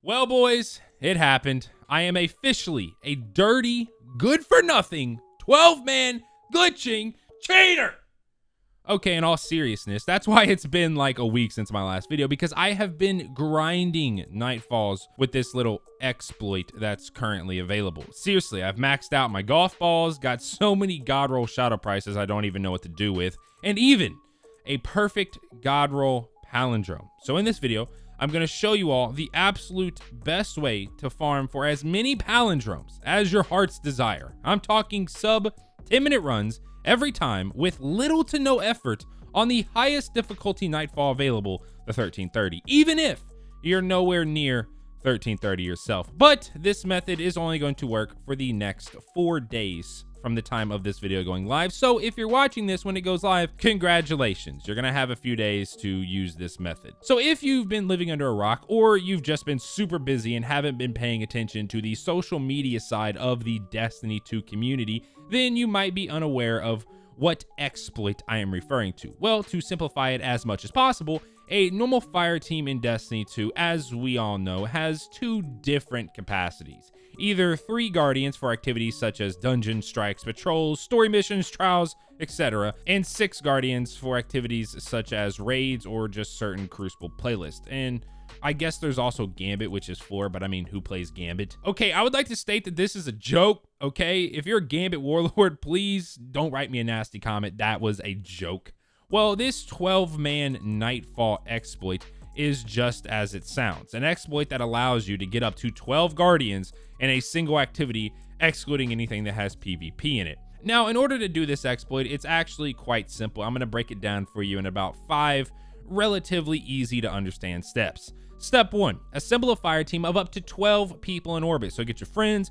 Well, boys, it happened. I am officially a dirty, good-for-nothing, 12-man glitching cheater. Okay, in all seriousness, that's why it's been like a week since my last video, because I have been grinding Nightfalls with this little exploit that's currently available. Seriously, I've maxed out my golf balls, got so many God Roll shadow prices I don't even know what to do with, and even a perfect God Roll palindrome. So in this video, I'm going to show you all the absolute best way to farm for as many palindromes as your heart's desire. I'm talking sub 10-minute runs every time with little to no effort on the highest difficulty Nightfall available, the 1330, even if you're nowhere near 1330 yourself. But this method is only going to work for the next 4 days from the time of this video going live. So if you're watching this when it goes live, congratulations. You're gonna have a few days to use this method. So if you've been living under a rock, or you've just been super busy and haven't been paying attention to the social media side of the Destiny 2 community, then you might be unaware of what exploit I am referring to. Well, to simplify it as much as possible, a normal fire team in Destiny 2, as we all know, has 2 different capacities. Either 3 guardians for activities such as dungeon strikes, patrols, story missions, trials, etc., and 6 guardians for activities such as raids or just certain Crucible playlists. And I guess there's also Gambit, which is 4, but I mean, who plays Gambit? Okay, I would like to state that this is a joke, okay? If you're a Gambit warlord, please don't write me a nasty comment. That was a joke. Well, this 12-man Nightfall exploit is just as it sounds. An exploit that allows you to get up to 12 guardians in a single activity, excluding anything that has PvP in it. Now, in order to do this exploit, it's actually quite simple. I'm going to break it down for you in about 5 relatively easy to understand steps. Step 1, assemble a fire team of up to 12 people in orbit. So get your friends,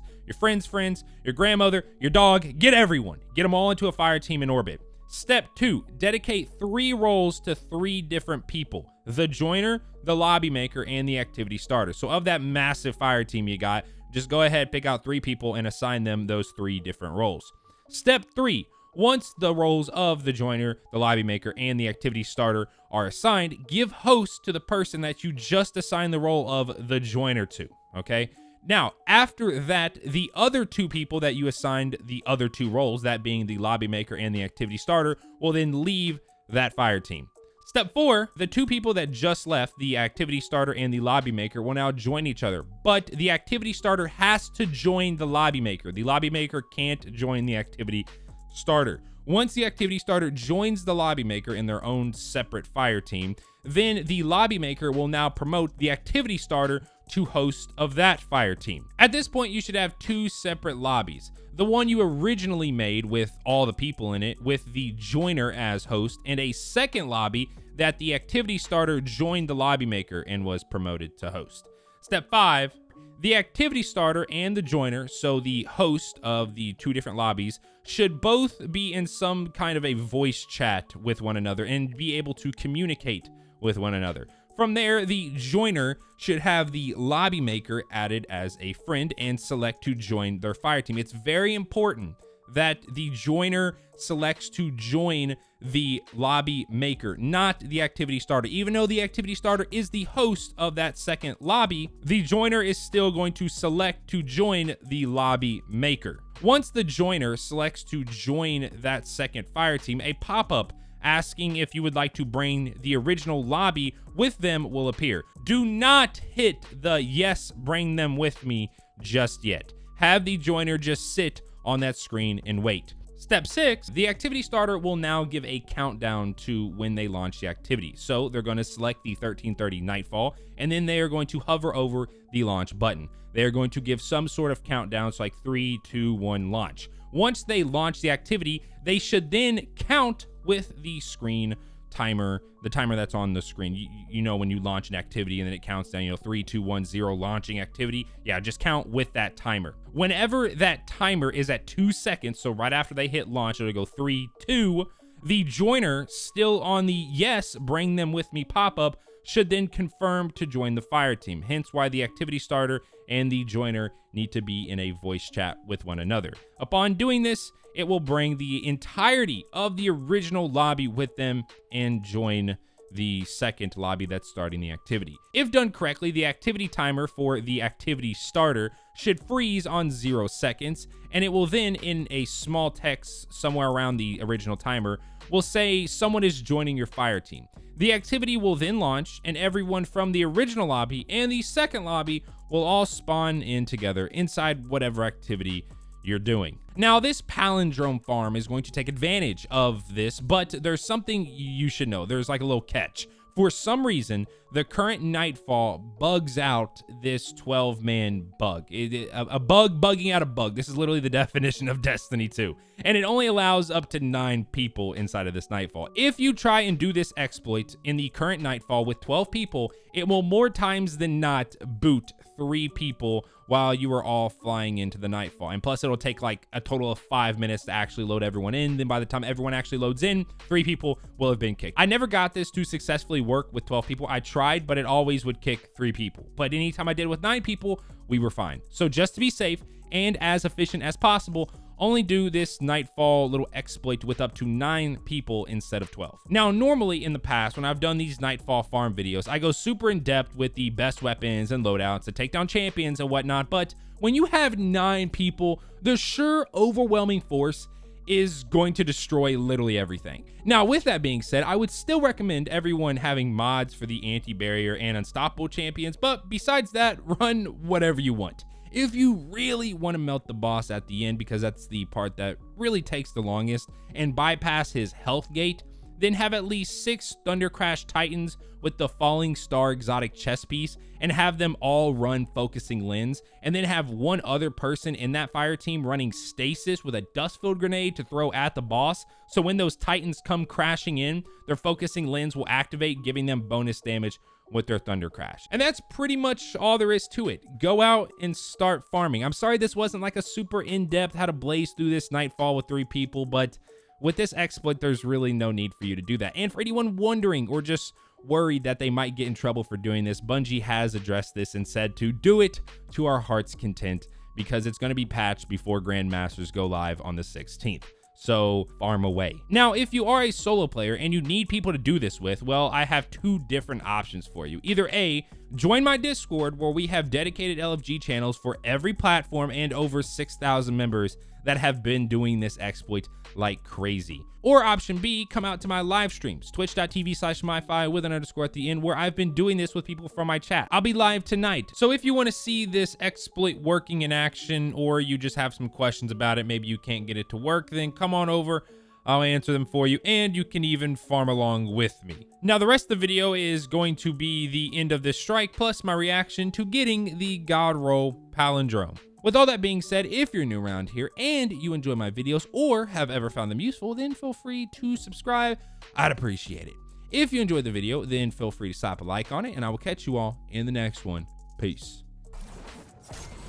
your grandmother, your dog, get everyone. Get them all into a fire team in orbit. Step 2, dedicate 3 roles to 3 different people: the joiner, the lobby maker, and the activity starter. So of that massive fire team you got, just go ahead, pick out 3 people and assign them those 3 different roles. Step 3, once the roles of the joiner, the lobby maker, and the activity starter are assigned, give host to the person that you just assigned the role of the joiner to, okay? Now, after that, the other 2 people that you assigned the other 2 roles, that being the lobby maker and the activity starter, will then leave that fire team. Step 4, the 2 people that just left, the activity starter and the lobby maker, will now join each other. But the activity starter has to join the lobby maker. The lobby maker can't join the activity starter. Once the activity starter joins the lobby maker in their own separate fire team, then the lobby maker will now promote the activity starter to host of that fire team. At this point, you should have 2 separate lobbies. The one you originally made with all the people in it, with the joiner as host, and a second lobby that the activity starter joined the lobby maker and was promoted to host. Step 5, the activity starter and the joiner, so the host of the 2 different lobbies, should both be in some kind of a voice chat with one another and be able to communicate with one another. From there, the joiner should have the lobby maker added as a friend and select to join their fire team. It's very important that the joiner selects to join the lobby maker, not the activity starter. Even though the activity starter is the host of that second lobby, the joiner is still going to select to join the lobby maker. Once the joiner selects to join that second fire team, a pop-up asking if you would like to bring the original lobby with them will appear. Do not hit the yes, bring them with me just yet. Have the joiner just sit on that screen and wait. Step 6, the activity starter will now give a countdown to when they launch the activity. So they're going to select the 1330 Nightfall, and then they are going to hover over the launch button. They're going to give some sort of countdown, so like 3, 2, 1, launch. Once they launch the activity, they should then count with the screen timer, the timer that's on the screen. You know when you launch an activity and then it counts down, 3, 2, 1, 0, launching activity. Yeah, just count with that timer. Whenever that timer is at 2 seconds, so right after they hit launch, it'll go 3, 2, the joiner still on the yes, bring them with me pop-up should then confirm to join the fire team. Hence why the activity starter and the joiner need to be in a voice chat with one another. Upon doing this, it will bring the entirety of the original lobby with them and join the second lobby that's starting the activity. If done correctly, the activity timer for the activity starter should freeze on 0 seconds, and it will then, in a small text somewhere around the original timer, will say someone is joining your fire team. The activity will then launch, and everyone from the original lobby and the second lobby will all spawn in together inside whatever activity you're doing. Now, this palindrome farm is going to take advantage of this, but there's something you should know. There's like a little catch. For some reason, the current Nightfall bugs out this 12-man bug. A bug bugging out a bug. This is literally the definition of Destiny 2. And it only allows up to 9 people inside of this Nightfall. If you try and do this exploit in the current Nightfall with 12 people, it will more times than not boot 3 people while you are all flying into the Nightfall. And plus, it'll take like a total of 5 minutes to actually load everyone in. Then by the time everyone actually loads in, 3 people will have been kicked. I never got this to successfully work with 12 people. I tried, but it always would kick 3 people. But anytime I did with 9 people, we were fine. So just to be safe and as efficient as possible, only do this Nightfall little exploit with up to 9 people instead of 12. Now, normally in the past, when I've done these Nightfall farm videos, I go super in depth with the best weapons and loadouts to take down champions and whatnot, but when you have 9 people, the sure overwhelming force is going to destroy literally everything. Now, with that being said, I would still recommend everyone having mods for the anti-barrier and unstoppable champions, but besides that, run whatever you want. If you really want to melt the boss at the end, because that's the part that really takes the longest, and bypass his health gate, then have at least 6 Thunder Crash Titans with the Falling Star exotic chest piece, and have them all run focusing lens, and then have one other person in that fire team running stasis with a dust-filled grenade to throw at the boss, so when those Titans come crashing in, their focusing lens will activate, giving them bonus damage with their Thunder Crash. And that's pretty much all there is to it. Go out and start farming. I'm sorry this wasn't like a super in-depth how to blaze through this Nightfall with 3 people, but with this exploit, there's really no need for you to do that. And for anyone wondering or just worried that they might get in trouble for doing this, Bungie has addressed this and said to do it to our heart's content, because it's going to be patched before Grandmasters go live on the 16th. So farm away. Now, if you are a solo player and you need people to do this with, well, I have 2 different options for you. Either A, join my Discord, where we have dedicated LFG channels for every platform and over 6,000 members that have been doing this exploit like crazy. Or option B, come out to my live streams, twitch.tv/myfi with an underscore at the end, where I've been doing this with people from my chat. I'll be live tonight. So if you want to see this exploit working in action, or you just have some questions about it, maybe you can't get it to work, then come on over. I'll answer them for you, and you can even farm along with me. Now, the rest of the video is going to be the end of this strike, plus my reaction to getting the God Roll Palindrome. With all that being said, if you're new around here and you enjoy my videos or have ever found them useful, then feel free to subscribe. I'd appreciate it. If you enjoyed the video, then feel free to slap a like on it, and I will catch you all in the next one. Peace.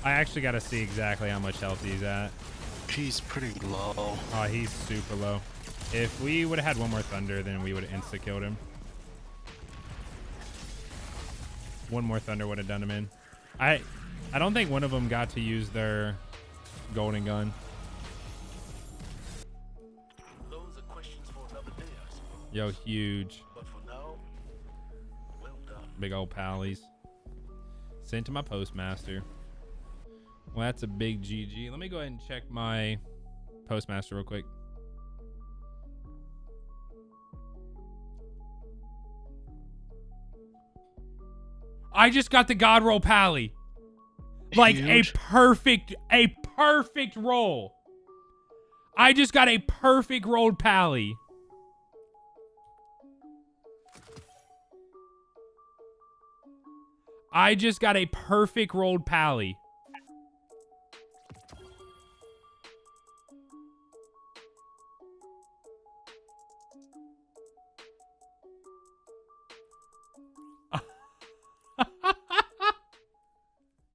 I actually got to see exactly how much health he's at. He's pretty low. Oh, he's super low. If we would have had one more thunder, then we would have insta-killed him. One more thunder would have done him in. I don't think one of them got to use their golden gun. Those are questions for another day, I suppose. Yo, huge. But for now, well done. Big old pallies. Sent to my postmaster. Well, that's a big GG. Let me go ahead and check my postmaster real quick. I just got the God Roll Pally. Like Huge. a perfect roll. I just got a perfect rolled Pally. I just got a perfect rolled Pally.